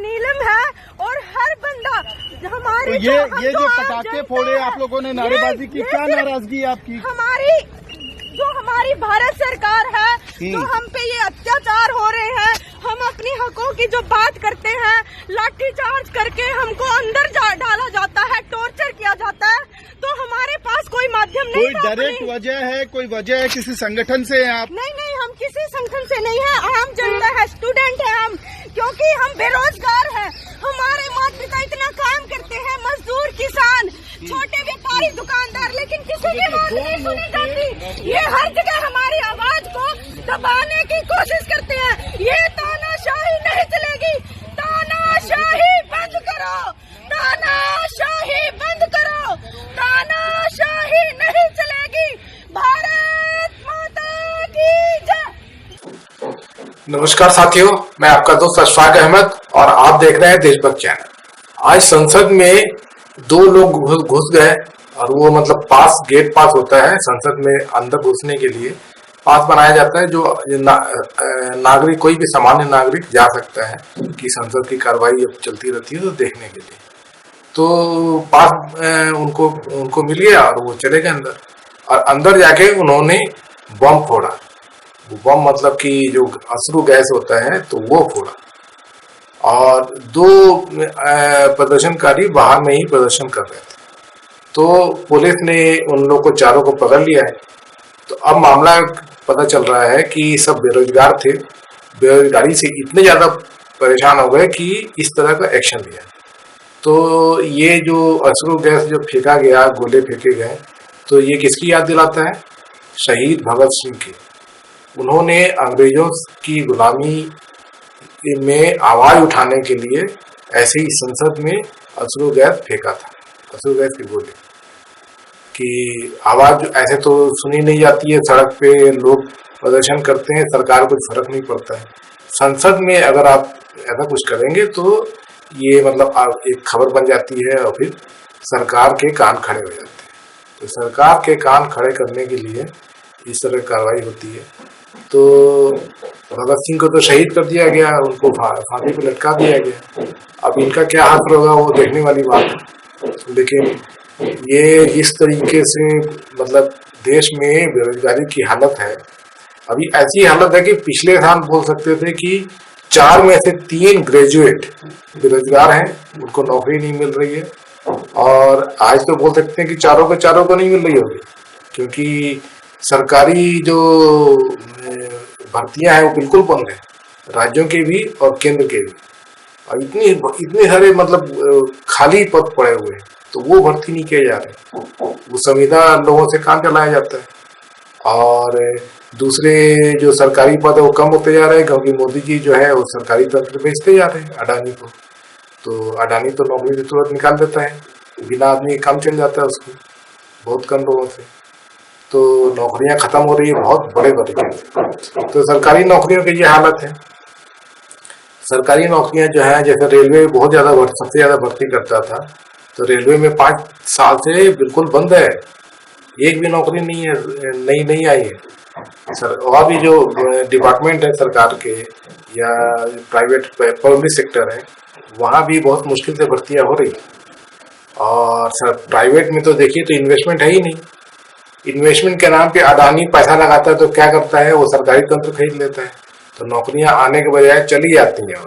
नीलम है और हर बंदा हमारी तो ये जो पटाखे फोड़े आप लोगों ने नारेबाजी की, क्या नाराजगी आपकी? हमारी भारत सरकार है जो हम पे ये अत्याचार हो रहे हैं, हम अपनी हकों की जो बात करते हैं, लाठीचार्ज करके हमको अंदर डाला जाता है, टॉर्चर किया जाता है, तो हमारे पास कोई माध्यम नहीं। कोई डायरेक्ट वजह है, कोई वजह है, किसी संगठन से हैं आप? नहीं, हम किसी संगठन से नहीं है, आम जनता है, स्टूडेंट है हम, क्योंकि हम बेरोजगार हैं। हमारे माता पिता इतना काम करते हैं, मजदूर, किसान, छोटे व्यापारी, दुकानदार, लेकिन किसी की बात नहीं सुनी जाती। ये हर जगह हमारी आवाज को दबाने की कोशिश करते हैं। ये तानाशाही नहीं चलेगी, तानाशाही बंद करो, तानाशाही बंद करो, तानाशाही नहीं चलेगी। भारत माता की जय। नमस्कार साथियों, मैं आपका दोस्त अशफाक अहमद और आप देख रहे हैं देशभक्त चैनल। आज संसद में दो लोग घुस गए और वो मतलब गेट पास होता है संसद में अंदर घुसने के लिए, पास बनाया जाता है जो नागरिक, कोई भी सामान्य नागरिक जा सकता है कि संसद की कार्रवाई अब चलती रहती है तो देखने के लिए। तो पास उनको मिल गया और वो चले गए अंदर, और अंदर जाके उन्होंने बम फोड़ा। वो बम मतलब कि जो अश्रु गैस होता है तो वो फोड़ा, और दो प्रदर्शनकारी बाहर में ही प्रदर्शन कर रहे थे। तो पुलिस ने उन लोगों को चारों को पकड़ लिया है। तो अब मामला पता चल रहा है कि सब बेरोजगार थे, बेरोजगारी से इतने ज़्यादा परेशान हो गए कि इस तरह का एक्शन लिया। तो ये जो अश्रु गैस जो फेंका गया, गोले फेंके गए, तो ये किसकी याद दिलाता है? शहीद भगत सिंह की। उन्होंने अंग्रेजों की गुलामी में आवाज उठाने के लिए ऐसे ही संसद में अश्रु गैस फेंका था, अश्रु गैस की गोली की आवाज ऐसे तो सुनी नहीं जाती है। सड़क पे लोग प्रदर्शन करते हैं, सरकार को फर्क नहीं पड़ता है। संसद में अगर आप ऐसा कुछ करेंगे तो ये मतलब एक खबर बन जाती है और फिर सरकार के कान खड़े हो जाते हैं। तो सरकार के कान खड़े करने के लिए इस तरह की कार्रवाई होती है। तो भगत सिंह को तो शहीद कर दिया गया, उनको फांसी पे लटका दिया गया। अब इनका क्या हाथ होगा वो देखने वाली बात है। लेकिन ये जिस तरीके से मतलब देश में बेरोजगारी की हालत है, अभी ऐसी हालत है कि पिछले साल बोल सकते थे कि 4 में से 3 ग्रेजुएट बेरोजगार हैं, उनको नौकरी नहीं मिल रही है। और आज तो बोल सकते हैं कि चारों को नहीं मिल रही होगी, क्योंकि सरकारी जो भर्तियां हैं वो बिल्कुल बंद है, राज्यों के भी और केंद्र के भी। और इतने सारे मतलब खाली पद पड़े हुए हैं, तो वो भर्ती नहीं किए जा रहे। वो संविदा लोगों से काम चलाया जाता है, और दूसरे जो सरकारी पद है वो कम होते जा रहे हैं, क्योंकि मोदी जी जो है वो सरकारी तंत्र बेचते जा रहे हैं अडानी को। तो अडानी तो नौकरी से तुरंत निकाल देता है, बिना आदमी काम चल जाता है उसको, बहुत कम लोगों से। तो नौकरियां खत्म हो रही है बहुत बड़े तरीके से। तो सरकारी नौकरियों की ये हालत है। सरकारी नौकरियां जो है, जैसे रेलवे बहुत ज्यादा सबसे ज्यादा भर्ती करता था, तो रेलवे में 5 साल से बिल्कुल बंद है, एक भी नौकरी नहीं है, नहीं आई है सर। और भी जो डिपार्टमेंट है सरकार के या प्राइवेट पब्लिक सेक्टर है, वहाँ भी बहुत मुश्किल से भर्तियां हो रही। और सर प्राइवेट में तो देखिए तो इन्वेस्टमेंट है ही नहीं। इन्वेस्टमेंट के नाम पे अडानी पैसा लगाता है तो क्या करता है, वो सरकारी तंत्र खरीद लेता है, तो नौकरियां आने के बजाय चली जाती हैं।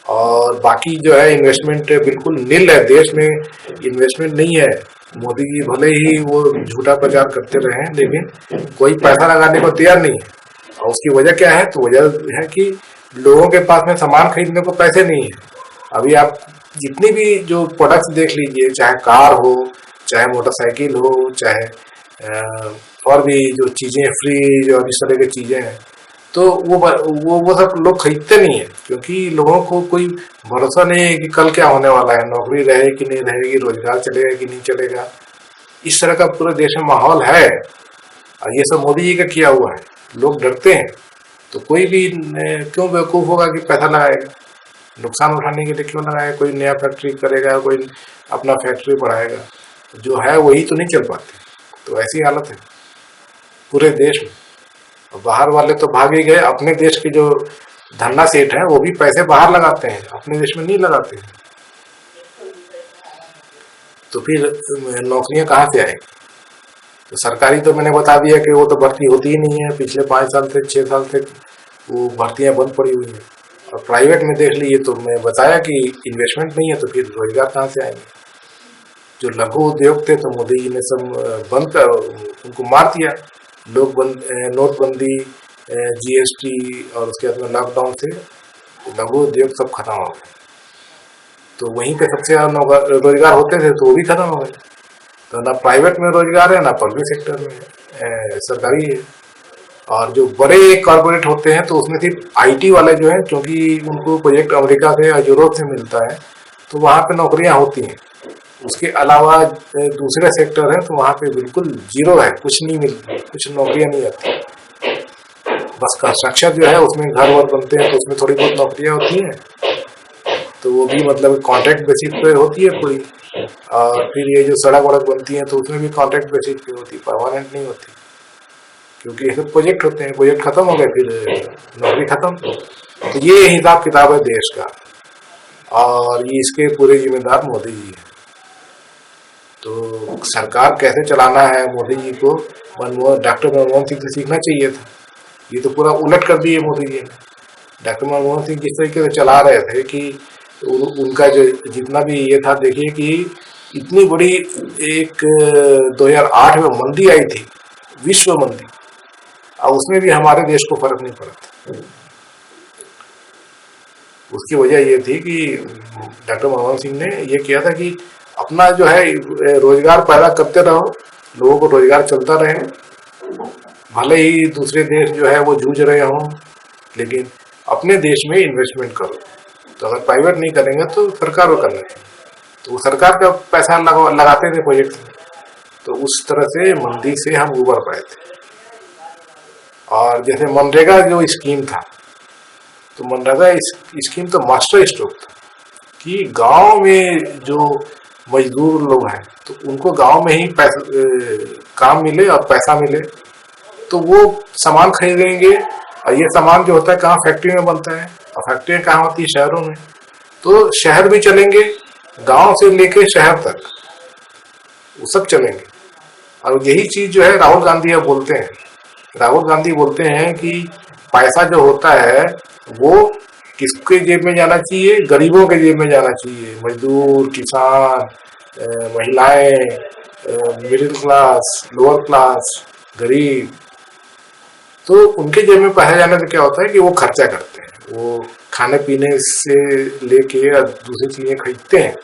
और बाकी जो है इन्वेस्टमेंट बिल्कुल नील है, देश में इन्वेस्टमेंट नहीं है। मोदी जी भले ही वो झूठा प्रचार करते रहे, लेकिन कोई पैसा लगाने को तैयार नहीं है। और उसकी वजह क्या है? तो वजह है कि लोगों के पास में सामान खरीदने को पैसे नहीं है। अभी आप जितनी भी जो प्रोडक्ट्स देख लीजिए, चाहे कार हो, चाहे मोटरसाइकिल हो, चाहे और भी जो चीजें फ्रिज और इस तरह की चीजें हैं, तो वो सब लोग खरीदते नहीं है, क्योंकि लोगों को कोई भरोसा नहीं है कि कल क्या होने वाला है, नौकरी रहेगी कि नहीं रहेगी, रोजगार चलेगा कि नहीं चलेगा। इस तरह का पूरे देश में माहौल है, और ये सब मोदी जी का किया हुआ है। लोग डरते हैं, तो कोई भी क्यों बेवकूफ होगा कि पैसा लगाएगा, नुकसान उठाने के लिए क्यों लगाएगा? कोई नया फैक्ट्री करेगा, कोई अपना फैक्ट्री बढ़ाएगा, जो है वही तो नहीं चल पाते। तो ऐसी हालत है पूरे देश में। बाहर वाले तो भाग ही गए, अपने देश के जो धन्ना सेठ है वो भी पैसे बाहर लगाते हैं, अपने देश में नहीं लगाते हैं। तो फिर नौकरियां कहाँ से आएंगी? तो सरकारी तो मैंने बता दिया कि वो तो भर्ती होती ही नहीं है, पिछले 5 साल से 6 साल से वो भर्तियां बंद पड़ी हुई हैं। और प्राइवेट में देख लीजिए तो मैं बताया कि इन्वेस्टमेंट नहीं है, तो फिर रोजगार कहाँ से आएंगे? जो लघु उद्योग थे तो मोदी जी ने सब बंद कर उनको मार दिया। नोटबंदी, जीएसटी और उसके बाद में लॉकडाउन से लघु उद्योग सब खत्म हो गए। तो वहीं पे सबसे ज्यादा रोजगार होते थे तो वो भी खत्म हो गए। तो ना प्राइवेट में रोजगार है ना पब्लिक सेक्टर में सरकारी है। और जो बड़े कॉर्पोरेट होते हैं तो उसमें सिर्फ आईटी वाले जो हैं, क्योंकि उनको प्रोजेक्ट अमेरिका से या यूरोप से मिलता है तो वहाँ पे नौकरियाँ होती हैं। उसके अलावा दूसरे सेक्टर हैं तो वहाँ पे बिल्कुल जीरो है, कुछ नहीं मिलती, कुछ नौकरियाँ नहीं आती। बस कंस्ट्रक्शन जो है उसमें घर वर बनते हैं तो उसमें थोड़ी बहुत नौकरियाँ होती हैं, तो वो भी मतलब कॉन्ट्रैक्ट बेसिस पे होती है पूरी। और फिर ये जो सड़क वड़क बनती है तो उसमें भी कॉन्ट्रैक्ट बेसिस पे होती है, परमानेंट नहीं होती, क्योंकि ये सब प्रोजेक्ट होते हैं। प्रोजेक्ट खत्म हो गए फिर नौकरी खत्म। तो ये हिसाब किताब है देश का, और ये इसके पूरे जिम्मेदार मोदी जी हैं। तो सरकार कैसे चलाना है मोदी जी को डॉक्टर मनमोहन सिंह से सीखना चाहिए था। ये तो पूरा उलट कर दिए मोदी जी ने। डॉक्टर मनमोहन सिंह जिस तरीके से चला रहे थे कि उनका जो जितना भी ये था, देखिए कि इतनी बड़ी एक 2008 में मंदी आई थी, विश्व मंदी, और उसमें भी हमारे देश को फर्क नहीं पड़ा था। उसकी वजह ये थी कि डॉक्टर मनमोहन सिंह ने ये किया था कि अपना जो है रोजगार पैदा करते रहो, लोगों को रोजगार चलता रहे, भले ही दूसरे देश जो है वो जूझ रहे हों, लेकिन अपने देश में इन्वेस्टमेंट करो। तो अगर प्राइवेट नहीं करेंगे तो सरकार को करना चाहिए। तो वो सरकार का पैसा लगाते थे प्रोजेक्ट में, तो उस तरह से मंदी से हम उबर पाए थे। और जैसे मनरेगा जो स्कीम था, तो मनरेगा स्कीम तो मास्टर स्ट्रोक था कि गांव में जो मजदूर लोग हैं तो उनको गांव में ही काम मिले और पैसा मिले, तो वो सामान खरीदेंगे। और ये सामान जो होता है कहाँ, फैक्ट्री में बनता है, और फैक्ट्रियाँ कहाँ होती है, शहरों में। तो शहर भी चलेंगे, गांव से लेके शहर तक वो सब चलेंगे। और यही चीज जो है राहुल गांधी अब बोलते हैं। राहुल गांधी बोलते हैं कि पैसा जो होता है वो किसके जेब में जाना चाहिए, गरीबों के जेब में जाना चाहिए। मजदूर, किसान, महिलाएं, मिडिल क्लास, लोअर क्लास, गरीब, तो उनके जेब में पैसा जाने से क्या होता है कि वो खर्चा करते हैं, वो खाने पीने से लेके दूसरी चीजें खरीदते हैं।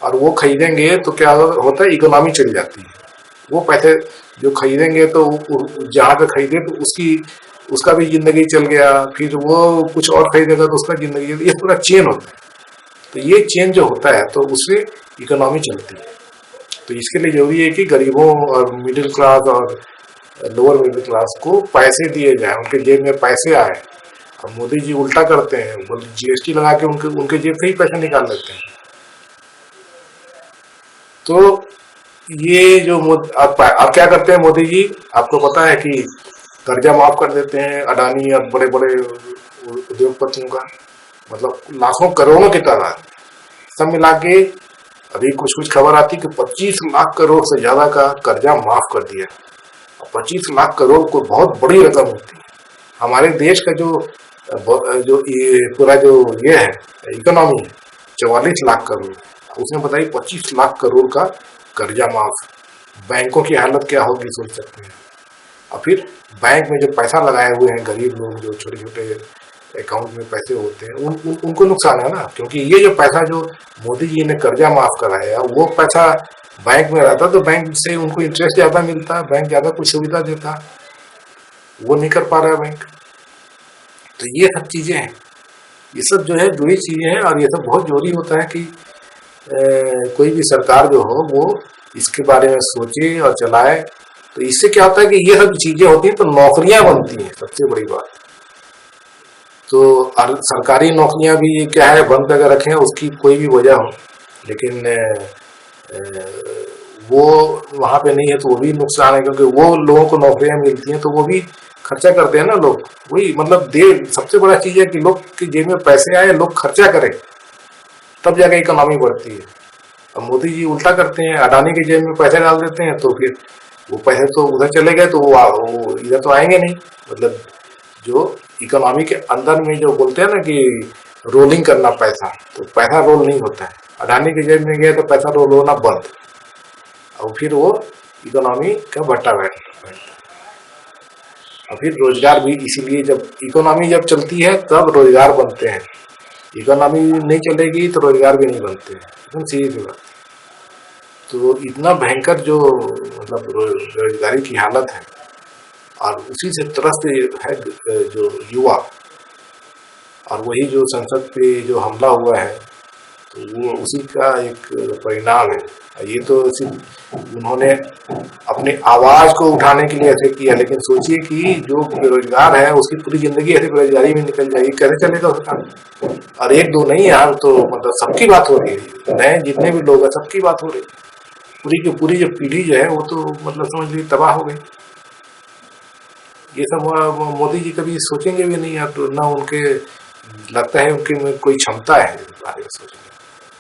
और वो खरीदेंगे तो क्या होता है, इकोनॉमी चली जाती है। वो पैसे जो खरीदेंगे तो जहाँ पे खरीदे तो उसका भी जिंदगी चल गया, फिर वो कुछ और खरीदेगा तो उसका जिंदगी, ये पूरा चेन होता है। तो ये चेन जो होता है तो उससे इकोनॉमी चलती है। तो इसके लिए जरूरी है कि गरीबों और मिडिल क्लास और लोअर मिडिल क्लास को पैसे दिए जाए, उनके जेब में पैसे आए। अब मोदी जी उल्टा करते हैं, जीएसटी लगा के उनके जेब से ही पैसे निकाल लेते हैं। तो ये जो अब क्या करते हैं मोदी जी, आपको पता है कि कर्जा माफ कर देते हैं अडानी और बड़े बड़े उद्योगपतियों का, मतलब लाखों करोड़ों की तादाद सब मिला के। अभी कुछ खबर आती कि 25 लाख करोड़ से ज्यादा का कर्जा माफ कर दिया। 25 लाख करोड़ को बहुत बड़ी रकम होती है। हमारे देश का जो ये पूरा जो ये है इकोनॉमी है 44 लाख करोड़, उसने बताई 25 लाख करोड़ का कर्जा माफ। बैंकों की हालत क्या होगी सोच सकते हैं। और फिर बैंक में जो पैसा लगाए हुए हैं गरीब लोग, जो छोटे छोटे अकाउंट में पैसे होते हैं, उनको नुकसान है ना, क्योंकि ये जो पैसा जो मोदी जी ने कर्जा माफ कराया वो पैसा बैंक में रहता तो बैंक से उनको इंटरेस्ट ज्यादा मिलता, बैंक ज्यादा कुछ सुविधा देता, वो नहीं कर पा रहा है बैंक। तो ये सब चीजें हैं, ये सब जो है जुड़ी चीजें हैं। और ये सब बहुत जरूरी होता है कि कोई भी सरकार जो हो वो इसके बारे में सोचे और चलाए। तो इससे क्या होता है कि ये सब चीजें होती हैं तो नौकरियां बनती हैं, सबसे बड़ी बात। तो सरकारी नौकरियां भी क्या है बंद करके रखें, उसकी कोई भी वजह हो, लेकिन वो वहां पे नहीं है तो वो भी नुकसान है, क्योंकि वो लोगों को नौकरियां मिलती हैं तो वो भी खर्चा करते हैं ना लोग, वही मतलब सबसे बड़ा चीज है कि लोग की जेब में पैसे आए, लोग खर्चा करें, तब जाके इकोनॉमी बढ़ती है। अब मोदी जी उल्टा करते हैं, अडानी के जेब में पैसे डाल देते हैं, तो फिर वो पैसे तो उधर चले गए, तो वो इधर तो आएंगे नहीं। मतलब जो इकोनॉमी के अंदर में जो बोलते हैं ना कि रोलिंग करना पैसा, तो पैसा रोल नहीं होता है। अडानी के जेब में गया तो पैसा रोल होना बंद, और फिर वो इकोनॉमी का भट्टा बैठता है। और फिर रोजगार भी, इसीलिए जब इकोनॉमी जब चलती है तब रोजगार बनते हैं, इकोनॉमी नहीं चलेगी तो रोजगार भी नहीं बनते हैं, एकदम सीधी सी बात। तो इतना भयंकर जो मतलब बेरोजगारी की हालत है, और उसी से त्रस्त है जो युवा, और वही जो संसद पे जो हमला हुआ है, तो वो उसी का एक परिणाम है। ये तो सिर्फ उन्होंने अपनी आवाज को उठाने के लिए ऐसे किया, लेकिन सोचिए कि जो बेरोजगार है उसकी पूरी जिंदगी ऐसे बेरोजगारी में निकल जाएगी, कैसे चलेगा उसका। और एक दो नहीं, यार तो मतलब सबकी बात हो रही है, नए जितने भी लोग हैं सबकी बात हो रही है। पूरी की पूरी जो पीढ़ी जो है वो तो मतलब समझ लीजिए तबाह हो गई। ये सब मोदी जी कभी सोचेंगे भी नहीं, या तो ना उनके लगता है उनके में कोई क्षमता है इस बारे में सोचने की।